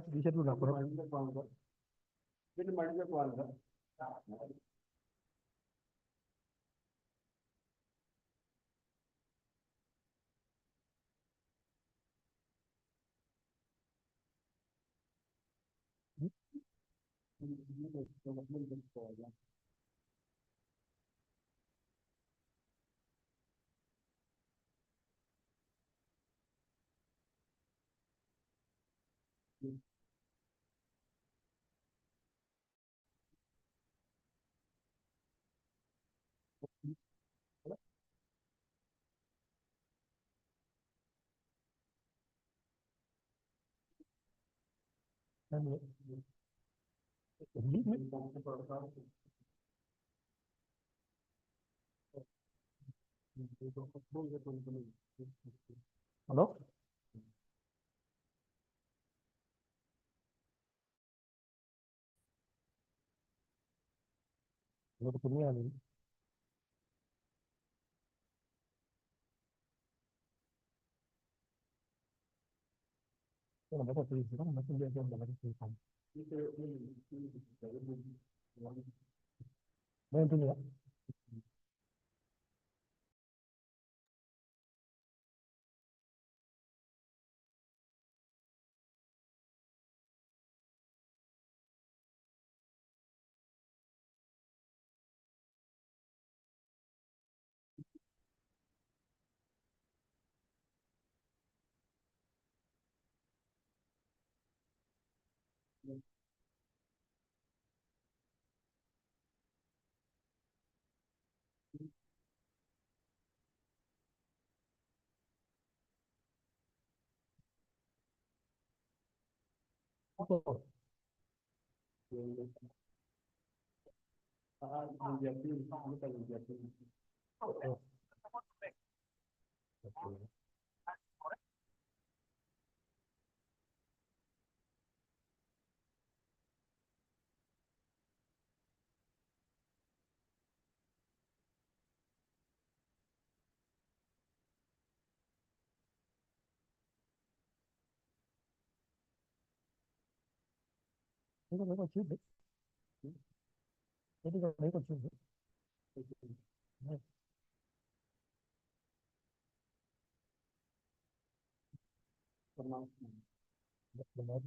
Bisa dulu lapor. Halo? Halo, kemudian ini. Kalau bapak tulis sekarang, masih dia jam dalam tulisan. Nah, itu ya. Apa? Ini kan ikut juga. Jadi kalau ikut juga. Benar.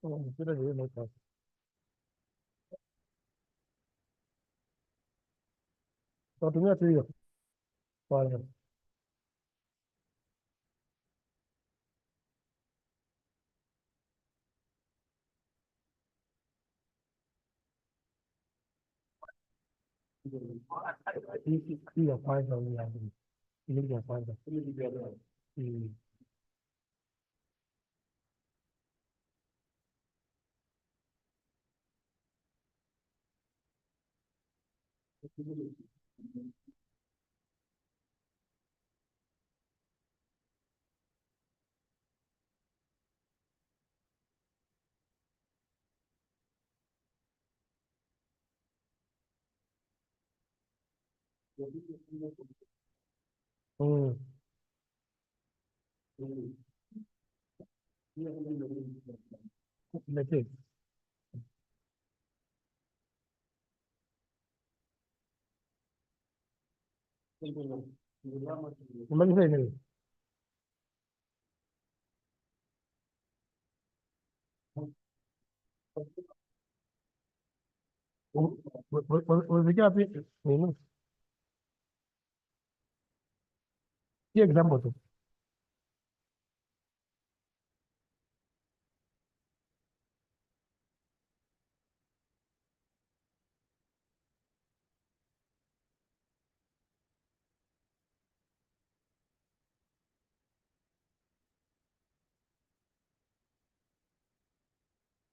Oh, sudah dia mau tahu. Satunya sih ya. Soalnya. Iya, final yang ini yang final. Hmm. Mm. Like it. Umaliza nini? Umefikia wapi nini? Hii example tu.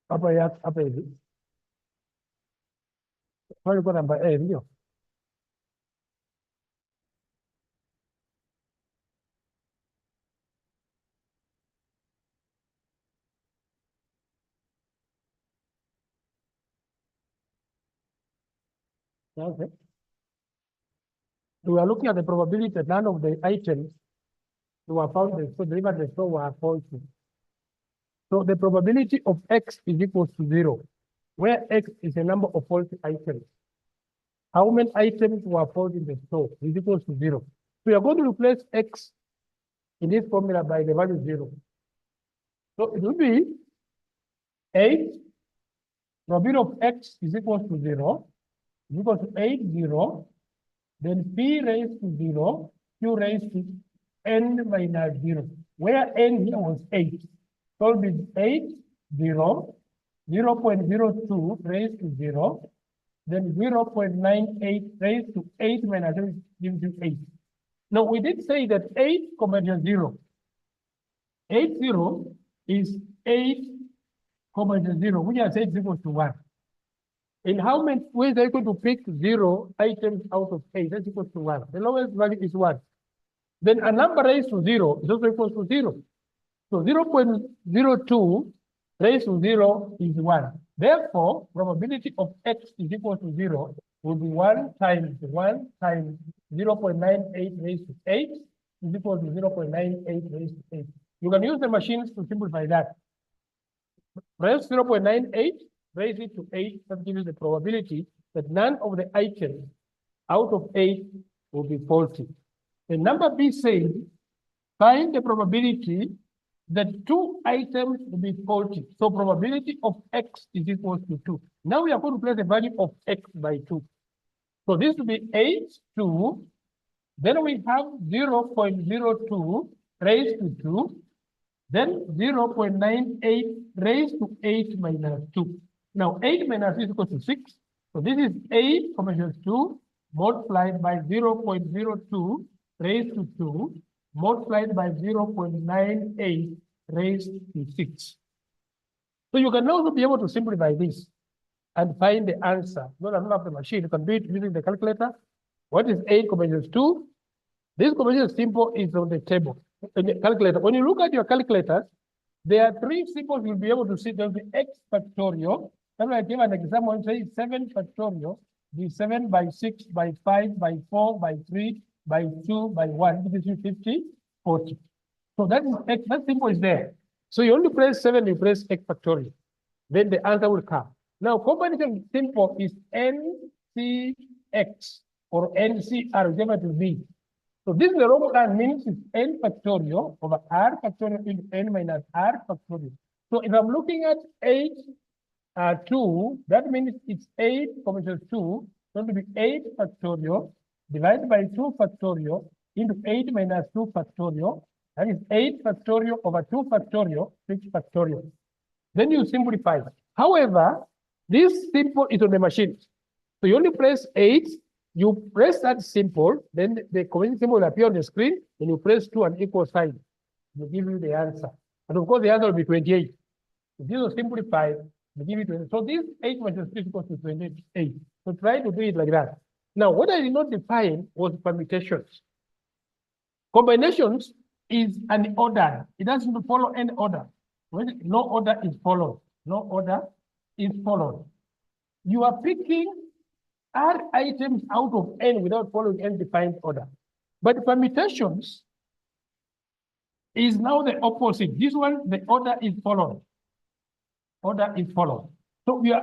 Hapa hivi. Swali kwa namba A ndio. Okay. We are looking at the probability that none of the items were found delivered the store were faulty. So the probability of X is equal to 0, where X is the number of faulty items. How many items were found in the store is equal to 0. So we are going to replace X in this formula by the value 0. So it will be 8, probability of X is equal to 0, is equal to 8, 0, then P raised to 0, Q raised to N minus 0, where N here was 8. So it is 8, 0, 0.02 raised to 0, then 0.98 raised to 8 minus 0 gives you 8. Now we did say that 8, 0. 8, 0 is 8, 0, which I said is equal to 1. In how many ways are you going to pick 0 items out of 8? That's equal to 1. The lowest value is 1. Then a number raised to 0 is also equal to 0. So 0.02 raised to 0 is 1. Therefore, probability of X is equal to 0 will be 1 times 0.98 raised to 8 is equal to 0.98 raised to 8. You can use the machines to simplify that. Raise 0.98, raise it to 8, that gives you the probability that none of the items out of 8 will be faulty. The number B says, find the probability that 2 items will be faulty. So probability of X is equal to 2. Now we are going to place the value of X by 2. So this will be 8, 2. Then we have 0.02 raised to 2. Then 0.98 raised to 8 minus 2. Now 8 minus 2 is equal to 6. So this is 8 minus 2 multiplied by 0.02 raised to 2 multiplied by 0.98 raised to 6. So you can also be able to simplify this and find the answer. You don't have the machine. You can do it using the calculator. What is 8 minus 2? This combination symbol is on the table, in the calculator. When you look at your calculators, there are 3 symbols you'll be able to see. There's the X factorial. Then I give an example and say 7 factorial. The 7 by 6 by 5 by 4 by 3 by 2 by 1. This is 50, 40. So that is X, that symbol is there. So you only press 7, you press X factorial. Then the answer will come. Now, combination symbol is NCX or NCR, whichever it will be. So this is the Roman means is N factorial over R factorial into N minus R factorial. So if I'm looking at 8, 2, that means it's 8, 2, going to be 8 factorial divided by 2 factorial into 8 minus 2 factorial. That is 8 factorial over 2 factorial, 6 factorial. Then you simplify. However, this symbol is on the machine. So you only press 8, you press that symbol, then the combination symbol will appear on the screen, and you press 2 and equal sign. It will give you the answer. And of course, the answer will be 28. If this was simplified, we give you 20. So this 8 minus 3 equals to 28. So try to do it like that. Now, what I did not define was permutations. Combinations is an order. It doesn't follow any order. When no order is followed. No order is followed. You are picking are items out of n without following any defined order. But permutations is now the opposite. This one, the order is followed. Order is followed. So we are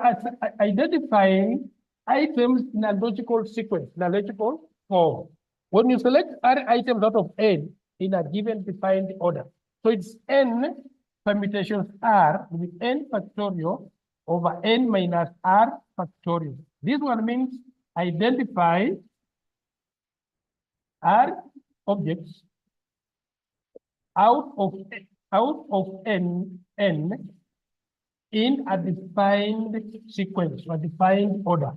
identifying items in a logical sequence, in a logical form. When you select R items out of n in a given defined order, so it's n permutations R with n factorial over n minus R factorial. This one means identify R objects out of n in a defined sequence or defined order.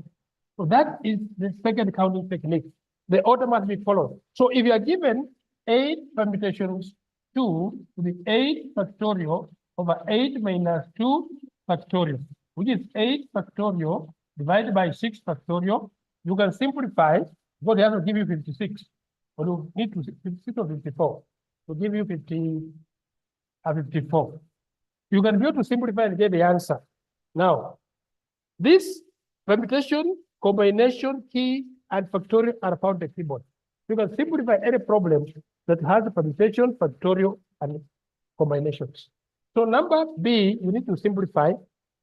So that is the second counting technique. The order must be followed. So if you are given 8 permutations 2 to the 8 factorial over 8 minus 2 factorial, which is 8 factorial divided by 6 factorial, you can simplify because they have to give you 56. Or you need to 56 or 54 to give you 54. You can be able to simplify and get the answer. Now, this permutation, combination, key, and factorial are found in the keyboard. You can simplify any problem that has a permutation, factorial, and combinations. So number B, you need to simplify,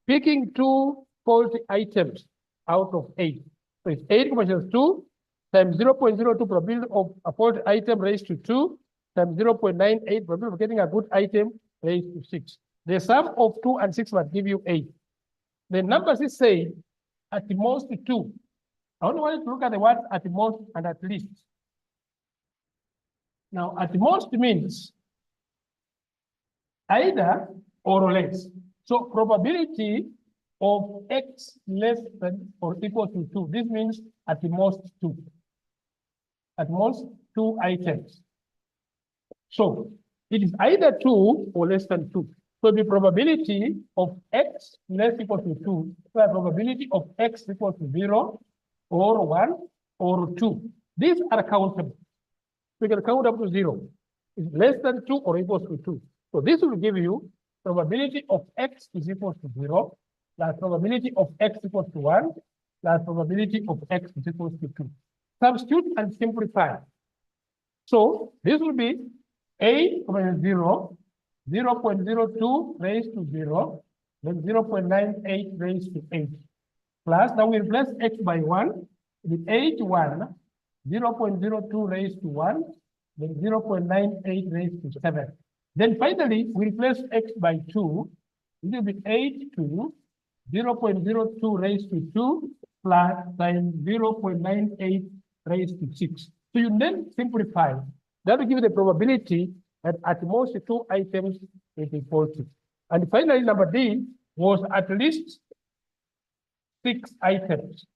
picking 2 faulty items out of 8. So it's 8 combinations 2 times 0.02 probability of a faulty item raised to 2 times 0.98 probability of getting a good item raised to 6. The sum of 2 and 6 must give you 8. The numbers is saying at the most 2. I only want to look at the words at the most and at least. Now, at the most means either or less. So probability of x less than or equal to 2. This means at the most 2. At most 2 items. So it is either 2 or less than 2. So the probability of x less equal to 2, so the probability of x equal to 0 or 1 or 2. These are countable. We can count up to 0. It's less than 2 or equals to 2. So this will give you probability of x is equal to 0 plus probability of x equals to 1 plus probability of x is equal to 2. Substitute and simplify. So this will be a minus 0, 0.02 raised to 0, then 0.98 raised to 8. Plus, now we replace x by 1, with 8, 1, 0.02 raised to 1, then 0.98 raised to 7. Then finally, we replace x by 2, it will be 8, 2, 0.02 raised to 2, plus times 0.98 raised to 6. So you then simplify. That will give you the probability that at most 2 items will be faulty. And finally, number D was at least 6 items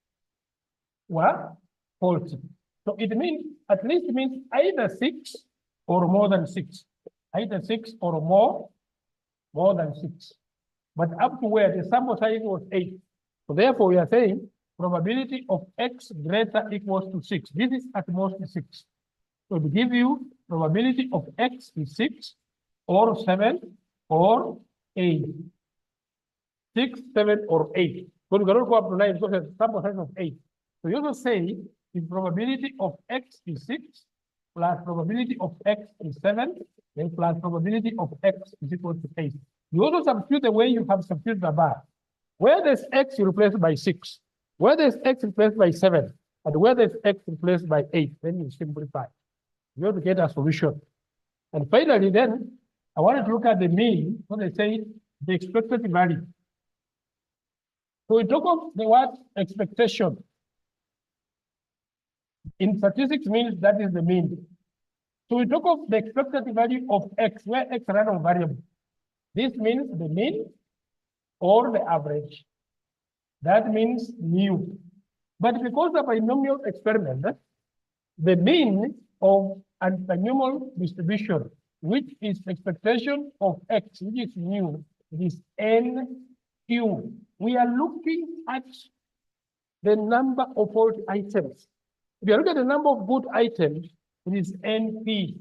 were faulty. So it means at least means either 6 or more than 6. Either 6 or more than 6. But up to where the sample size was 8. So therefore, we are saying probability of x greater equals to 6. This is at most 6. So to give you probability of x is 6 or 7 or 8. 6, 7, or 8. But we cannot go up to 9 because the sample size of 8. So you also say the probability of x is 6 plus probability of x is 7, then plus probability of x is equal to 8. You also substitute the way you have substituted the bar. Where there's x, you replace by 6. Where there's x, replaced by 7. And where there's x, replaced by 8. Then you simplify. You have to get a solution. And finally, then, I wanted to look at the mean, when they say the expected value. So we talk of the word expectation. In statistics means that is the mean. So we talk of the expected value of x, where x is a random variable. This means the mean or the average. That means mu. But because of a binomial experiment, the mean of a binomial distribution, which is expectation of x, which is mu, is NQ. We are looking at the number of faulty items. If you look at the number of good items, it is NP.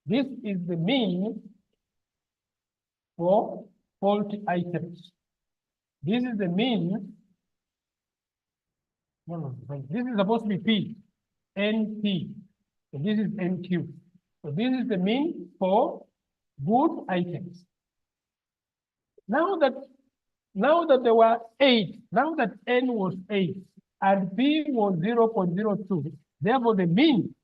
This is the mean for faulty items. This is the mean No, this is supposed to be P, NP. So this is NQ. So this is the mean for good items. Now that there were 8, now that N was 8 and P was 0.02, therefore the mean,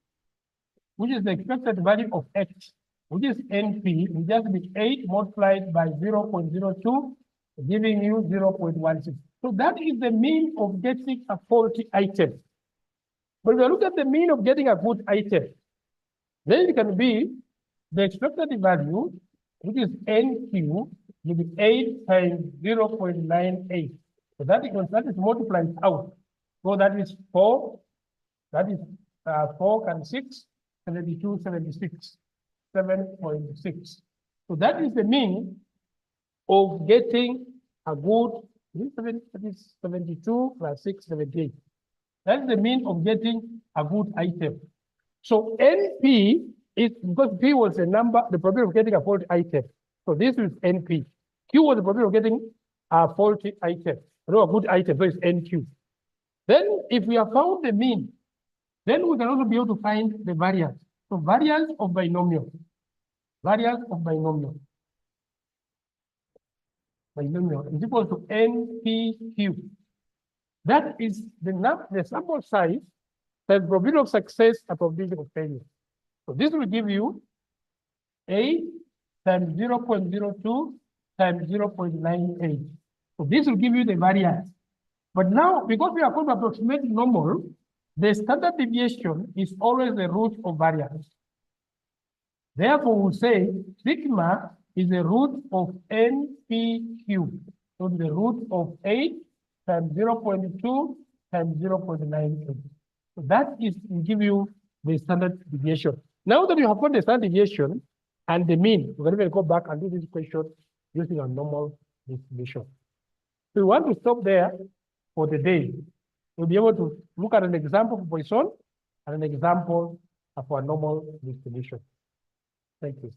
which is the expected value of X, which is NP, will just be 8 multiplied by 0.02, giving you 0.16. So that is the mean of getting a faulty item. But if you look at the mean of getting a good item, then it can be the expected value, which is NQ, will be 8 times 0.98. So that is multiplied out. So that is 4, that is 4 and 6, 72, 76, 7.6. So that is the mean of getting a good, that is 72 plus 6, 78. That's the mean of getting a good item. So NP is, because P was a number, the probability of getting a faulty item. So this is NP. Q was the probability of getting a faulty item, no, a good item, so it's NQ. Then if we have found the mean, then we can also be able to find the variance. So variance of binomial. Variance of binomial. Binomial is equal to NPQ. That is the sample size, the probability of success and probability of failure. So this will give you 8 times 0.02 times 0.98. So this will give you the variance. But now, because we are going to approximate normal, the standard deviation is always the root of variance. Therefore, we'll say sigma is the root of NPQ. So the root of 8 times 0.2 times 0.98. So that will give you the standard deviation. Now that you have got the standard deviation and the mean, we're going to go back and do this question using a normal distribution. So we want to stop there for the day. We'll be able to look at an example for Poisson and an example for a normal distribution. Thank you.